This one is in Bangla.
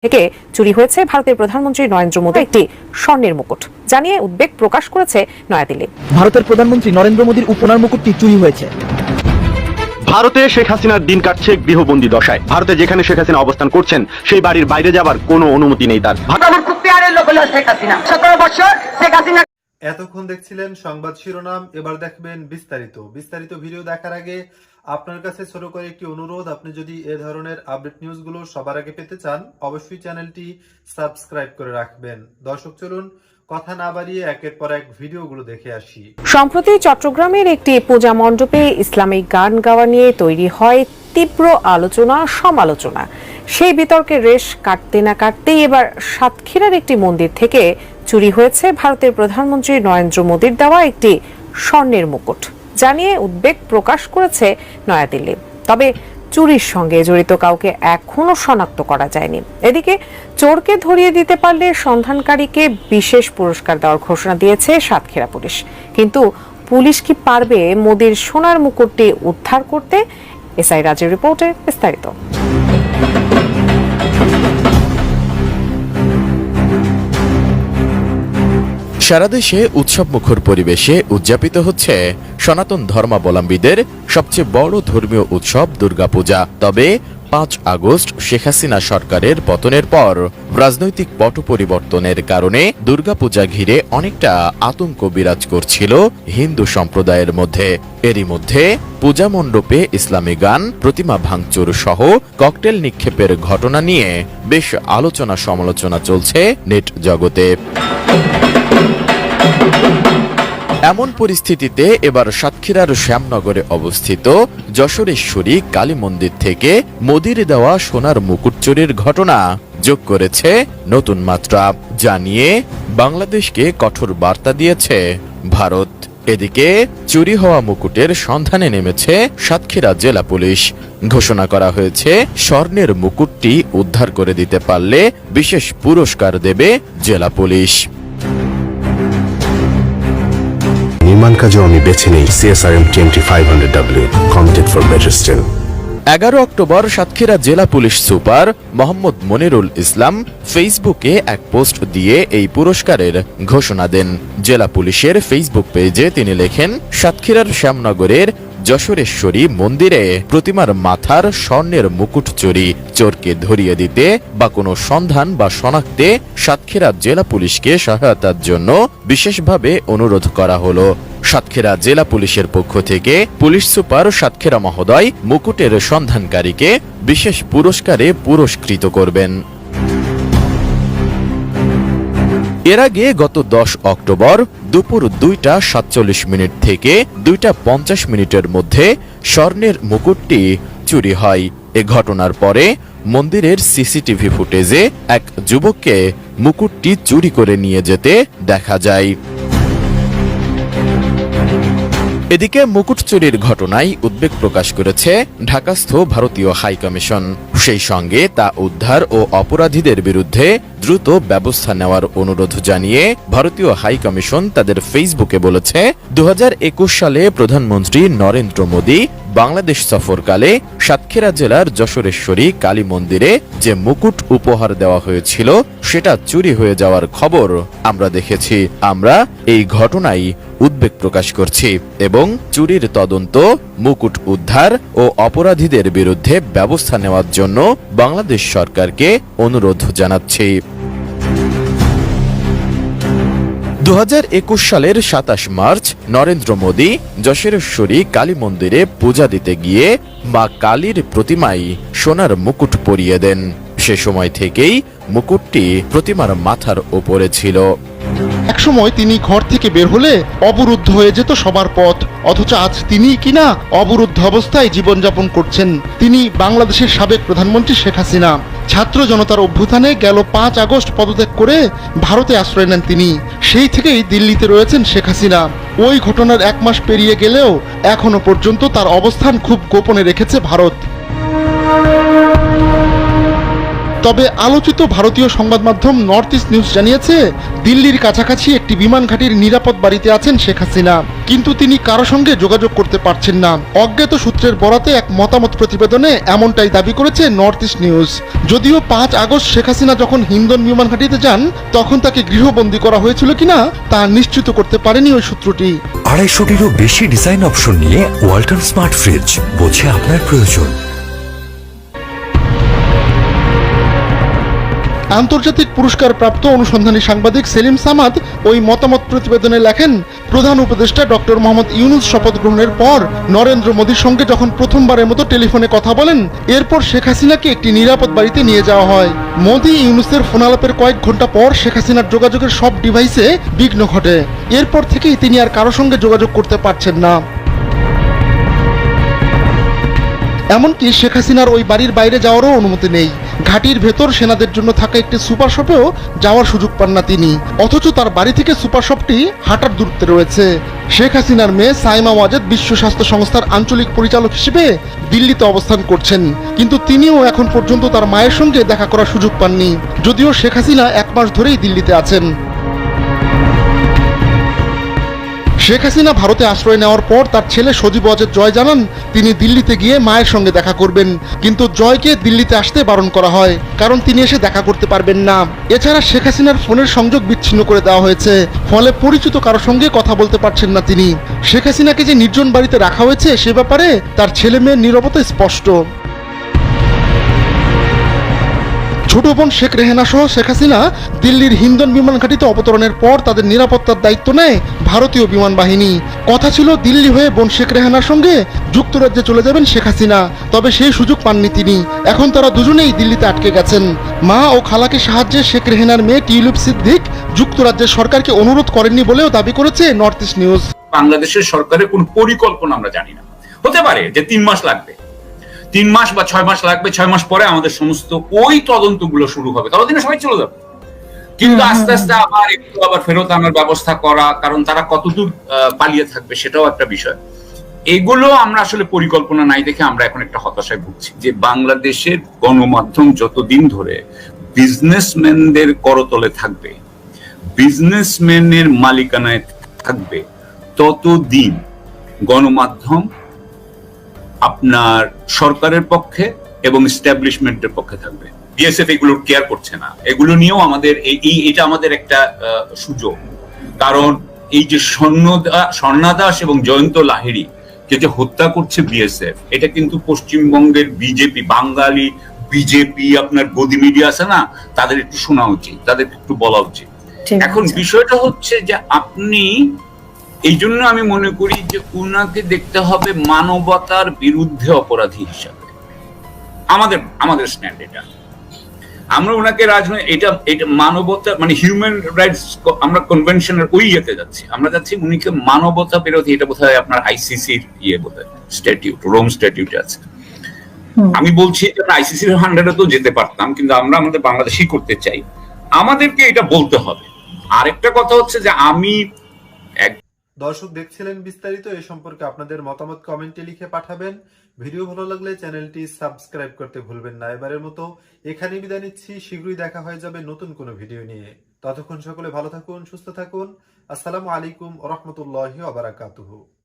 থেকে চুরি হয়েছে ভারতের প্রধানমন্ত্রী নরেন্দ্র মোদী একটি স্বর্ণের মুকুট জানিয়ে উদ্বেগ প্রকাশ করেছে নয়াদিল্লি। ভারতের প্রধানমন্ত্রী নরেন্দ্র মোদীর উপনার মুকুটটি চুরি হয়েছে। ভারতে শেখ হাসিনার দিন কাটছে গৃহবন্দী দশায়। ভারতে যেখানে শেখ হাসিনা অবস্থান করছেন সেই বাড়ির বাইরে যাবার কোনো অনুমতি নেই তার। এতক্ষণ দেখছিলেন সংবাদ শিরোনাম, এবার দেখবেন বিস্তারিত। ভিডিও দেখার আগে আপনার কাছে ছোট করে একটি অনুরোধ, আপনি যদি এ ধরনের আপডেট নিউজগুলো সবার আগে পেতে চান অবশ্যই চ্যানেলটি সাবস্ক্রাইব করে রাখবেন। দর্শক চলুন কথা না বাড়িয়ে একের পর এক ভিডিওগুলো দেখে আসি। সম্প্রতি চট্টগ্রামের একটি পূজা মণ্ডপে ইসলামিক গান গাওয়া নিয়ে তৈরি হয় তীব্র আলোচনা সমালোচনা। সেই বিতর্কের রেশ কাটতে না কাটতেই এবার সাতক্ষীরার একটি মন্দির থেকে চুরি হয়েছে ভারতের প্রধানমন্ত্রী নরেন্দ্র মোদীর দেওয়া একটি স্বর্ণের মুকুট জানিয়ে উদ্বেগ প্রকাশ করেছে নয়াদিল্লি। তবে চুরির সঙ্গে জড়িত কাউকে এখনো শনাক্ত করা যায়নি। এদিকে চোরকে ধরিয়ে দিতে পারলে সন্ধানকারীকে বিশেষ পুরস্কার দেওয়ার ঘোষণা দিয়েছে সাতক্ষীরা পুলিশ। কিন্তু পুলিশ কি পারবে মোদীর সোনার মুকুটটি উদ্ধার করতে? এসআই রাজের রিপোর্টে বিস্তারিত। সারা দেশে উৎসবমুখর পরিবেশে উদযাপিত হচ্ছে সনাতন ধর্মাবলম্বীদের সবচেয়ে বড় ধর্মীয় উৎসব দুর্গাপূজা। তবে ৫ আগস্ট শেখ হাসিনা সরকারের পতনের পর রাজনৈতিক পট পরিবর্তনের কারণে দুর্গাপূজা ঘিরে অনেকটা আতঙ্ক বিরাজ করছিল হিন্দু সম্প্রদায়ের মধ্যে। এরই মধ্যে পূজা মণ্ডপে ইসলামী গান, প্রতিমা ভাঙচুর সহ ককটেল নিক্ষেপের ঘটনা নিয়ে বেশ আলোচনা সমালোচনা চলছে নেট জগতে। এমন পরিস্থিতিতে এবার সাতক্ষীরার শ্যামনগরে অবস্থিত যশোরেশ্বরী কালী মন্দির থেকে মোদীর দেওয়া সোনার মুকুট চুরির ঘটনা যোগ করেছে নতুন মাত্রা, জানিয়ে বাংলাদেশকে কঠোর বার্তা দিয়েছে ভারত। এদিকে চুরি হওয়া মুকুটের সন্ধানে নেমেছে সাতক্ষীরা জেলা পুলিশ। ঘোষণা করা হয়েছে স্বর্ণের মুকুটটি উদ্ধার করে দিতে পারলে বিশেষ পুরস্কার দেবে জেলা পুলিশ। নির্মাণ কাজেও আমি বেছে নেই CSRM TMT 500W, committed for better still. 11 October Satkhira জেলা পুলিশ সুপার মোহাম্মদ মনিরুল ইসলাম ফেসবুকে এক পোস্ট দিয়ে এই পুরস্কারের ঘোষণা দেন। জেলা পুলিশের ফেসবুক পেজে তিনি লেখেন, সাতক্ষীরার শ্যামনগরের যশোরেশ্বরী মন্দিরে প্রতিমার মাথার স্বর্ণের মুকুট চুরি, চোরকে ধরিয়ে দিতে বা কোনো সন্ধান বা শনাক্তে সাতক্ষীরা জেলা পুলিশকে সহায়তার জন্য বিশেষভাবে অনুরোধ করা হলো। সাতক্ষীরা জেলা পুলিশের পক্ষ থেকে পুলিশ সুপার সাতক্ষীরা মহোদয় মুকুটের সন্ধানকারীকে বিশেষ পুরস্কারে পুরস্কৃত করবেন। এর আগে গত 10 অক্টোবর দুপুর 2:47 থেকে 2:50 মধ্যে স্বর্ণের মুকুটটি চুরি হয়। এ ঘটনার পরে মন্দিরের সিসিটিভি ফুটেজে এক যুবককে মুকুটটি চুরি করে নিয়ে যেতে দেখা যায়। এদিকে মুকুট চুরির ঘটনায় উদ্বেগ প্রকাশ করেছে ঢাকাস্থ ভারতীয় হাইকমিশন। সেই সঙ্গে তা উদ্ধার ও অপরাধীদের বিরুদ্ধে দ্রুত ব্যবস্থা নেওয়ার অনুরোধ জানিয়ে ভারতীয় হাইকমিশন তাদের ফেসবুকে বলেছে, 2021 সালে প্রধানমন্ত্রী নরেন্দ্র মোদী বাংলাদেশ সফরকালে সাতক্ষীরা জেলার যশোরেশ্বরী কালী মন্দিরে যে মুকুট উপহার দেওয়া হয়েছিল সেটা চুরি হয়ে যাওয়ার খবর আমরা দেখেছি। আমরা এই ঘটনায় উদ্বেগ প্রকাশ করছি এবং চুরির তদন্ত, মুকুট উদ্ধার ও অপরাধীদের বিরুদ্ধে ব্যবস্থা নেওয়ার জন্য বাংলাদেশ সরকারকে অনুরোধ জানাচ্ছি। 2021 সালের 27 মার্চ নরেন্দ্র মোদী যশোরেশ্বরী কালী মন্দিরে পূজা দিতে গিয়ে মা কালীর প্রতিমায় সোনার মুকুট পরিয়ে দেন। সে সময় থেকেই মুকুটটি প্রতিমার মাথার ওপরে ছিল। একসময় তিনি ঘর থেকে বের হলে অবরুদ্ধ হয়ে যেত সবার পথ, অথচ আজ তিনি কিনা অবরুদ্ধ অবস্থায় জীবনযাপন করছেন। তিনি বাংলাদেশের সাবেক প্রধানমন্ত্রী শেখ হাসিনা। ছাত্র জনতার অভ্যুত্থানে গেল 5 আগস্ট পদত্যাগ করে ভারতে আশ্রয় নেন তিনি। সেই থেকেই দিল্লিতে রয়েছেন শেখ হাসিনা। ওই ঘটনার 1 মাস পেরিয়ে গেলেও এখনো পর্যন্ত তার অবস্থান খুব গোপনে রেখেছে ভারত। তবে আলোচিত ভারতীয় সংবাদ মাধ্যম নর্থ ইস্ট নিউজ জানিয়েছে, দিল্লির কাছাকাছি একটি বিমান ঘাঁটির নিরাপদ বাড়িতে আছেন শেখ হাসিনা। কিন্তু তিনি কারো সঙ্গে যোগাযোগ করতে পারছেন না। অজ্ঞাত সূত্রের বরাতে এক মতামত প্রতিবেদনে এমনটাই দাবি করেছে নর্থ ইস্ট নিউজ। যদিও 5 আগস্ট শেখ হাসিনা যখন হিন্দন বিমান ঘাঁটিতে যান তখন তাকে গৃহবন্দী করা হয়েছিল কিনা তা নিশ্চিত করতে পারেনি ওই সূত্রটি। 250-টিরও বেশি ডিজাইন অপশন নিয়ে ওয়ালটন স্মার্ট ফ্রিজ, বোঝে আপনার প্রয়োজন। আন্তর্জাতিক পুরস্কার প্রাপ্ত অনুসন্ধানী সাংবাদিক সেলিম সামাদ ওই মতামত প্রতিবেদনে লেখেন, প্রধান উপদেষ্টা ডক্টর মোহাম্মদ ইউনূস শপথ গ্রহণের পর নরেন্দ্র মোদীর সঙ্গে যখন প্রথমবারের মতো টেলিফোনে কথা বলেন, এরপর শেখ হাসিনাকে একটি নিরাপদ বাড়িতে নিয়ে যাওয়া হয়। মোদী ইউনূসের ফোনালাপের কয়েক ঘন্টা পর শেখ হাসিনার যোগাযোগের সব ডিভাইসে বিঘ্ন ঘটে। এরপর থেকেই তিনি আর কারো সঙ্গে যোগাযোগ করতে পারছেন না। এমনকি শেখ হাসিনার ওই বাড়ির বাইরে যাওয়ারও অনুমতি নেই। ঘাটির ভেতর সেনাদের জন্য থাকা একটি সুপার শপেও যাওয়ার সুযোগ পান না তিনি, অথচ তার বাড়ি থেকে সুপার শপটি হাঁটার দূরত্বে রয়েছে। শেখ হাসিনার মেয়ে সাইমা ওয়াজেদ বিশ্ব স্বাস্থ্য সংস্থার আঞ্চলিক পরিচালক হিসেবে দিল্লিতে অবস্থান করছেন, কিন্তু তিনিও এখন পর্যন্ত তার মায়ের সঙ্গে দেখা করার সুযোগ পাননি, যদিও শেখ হাসিনা 1 মাস ধরেই দিল্লিতে আছেন। শেখ হাসিনা ভারতে আশ্রয় নেওয়ার পর তার ছেলে সজীব ওয়াজেদ জয় জানান তিনি দিল্লিতে গিয়ে মায়ের সঙ্গে দেখা করবেন, কিন্তু জয়কে দিল্লিতে আসতে বারণ করা হয়, কারণ তিনি এসে দেখা করতে পারবেন না। এছাড়া শেখ হাসিনার ফোনের সংযোগ বিচ্ছিন্ন করে দেওয়া হয়েছে, ফলে পরিচিত কারোর সঙ্গে কথা বলতে পারছেন না তিনি। শেখ হাসিনাকে যে নির্জন বাড়িতে রাখা হয়েছে সে ব্যাপারে তার ছেলে মেয়ের নীরবতা স্পষ্ট। ছোট বোন শেখ রেহেনা সহ শেখ হাসিনা দিল্লির হিন্দন বিমান ঘাঁটিতে অবতরণের পর তাদের নিরাপত্তার দায়িত্ব নেয় ভারতীয় বিমান বাহিনী। কথা ছিল দিল্লি হয়ে বোন শেখ রেহানার সঙ্গে যুক্তরাজ্যে চলে যাবেন শেখ হাসিনা, তবে সেই সুযোগ পাননি তিনি। এখন তারা দুজনেই দিল্লিতে আটকে গেছেন। মা ও খালাকে সাহায্যে শেখ রেহানার মেয়ে টিউলিপ সিদ্দিক যুক্তরাজ্যের সরকারকে অনুরোধ করেননি বলেও দাবি করেছে নর্থ ইস্ট নিউজ। বাংলাদেশের সরকারের কোন পরিকল্পনা আমরা জানি না, হতে পারে যে 3 মাস লাগবে, 3 মাস বা 6 মাস লাগবে, 6 মাস পরে আমাদের সমস্ত ওই তদন্তগুলো শুরু হবে, ততদিনে সবাই চলে যাবে। কিন্তু আস্তে আস্তে আবার ফেরত আনার ব্যবস্থা করা, কারণ তারা কতদূর পালিয়ে থাকবে সেটাও একটা বিষয়। এগুলো আমরা আসলে পরিকল্পনা নাই দেখে আমরা এখন একটা হতাশায় ভুগছি যে বাংলাদেশের গণমাধ্যম যতদিন ধরে বিজনেসম্যানদের করতলে থাকবে, বিজনেসম্যানের মালিকানায় থাকবে, ততদিন গণমাধ্যম আপনার সরকারের পক্ষে এবং এস্টাবলিশমেন্টের পক্ষে থাকবে। বিএসএফ এগুলো কেয়ার করছে না, এগুলো নিয়েও আমাদের এটা আমাদের একটা সুযোগ। কারণ এই যে স্বর্ণা দাস এবং জয়ন্ত লাহিড়ী যে হত্যা করছে বিএসএফ, এটা কিন্তু পশ্চিমবঙ্গের বিজেপি, বাঙালি বিজেপি আপনার গদি মিডিয়া আছে না, তাদের একটু শোনা উচিত, তাদের একটু বলা উচিত। এখন বিষয়টা হচ্ছে যে আপনি, এই জন্য আমি মনে করি যে উনাকে দেখতে হবে মানবতার বিরুদ্ধে অপরাধী হিসাবে। আমাদের স্ট্যান্ড এটা, আমরা ওনাকে এটা মানবতা মানে হিউম্যান রাইটস, আমরা কনভেনশনের ওই ইয়েতে যাচ্ছি, আমরা যাচ্ছি উনিকে মানবতা বিরোধী। এটা বোধহয় আপনার আইসিসির বোধহয় স্ট্যাটিউট, রোম স্ট্যাটিউটে আছে। আমি বলছি যে আইসিসির 100-এ তো যেতে পারতাম, কিন্তু আমরা আমাদের বাংলাদেশি করতে চাই, আমাদেরকে এটা বলতে হবে। আরেকটা কথা হচ্ছে যে দর্শক দেখছিলেন বিস্তারিত। এ সম্পর্কে আপনাদের মতামত কমেন্টে লিখে পাঠাবেন। ভিডিও ভালো লাগলে চ্যানেলটি সাবস্ক্রাইব করতে ভুলবেন না। এবারের মতো এখানেই বিদায় নিচ্ছি, শীঘ্রই দেখা হয়ে যাবে নতুন কোনো ভিডিও নিয়ে। ততক্ষণ সকলে ভালো থাকুন, সুস্থ থাকুন। আসসালামু আলাইকুম ওয়া রাহমাতুল্লাহি ওয়া বারাকাতুহু।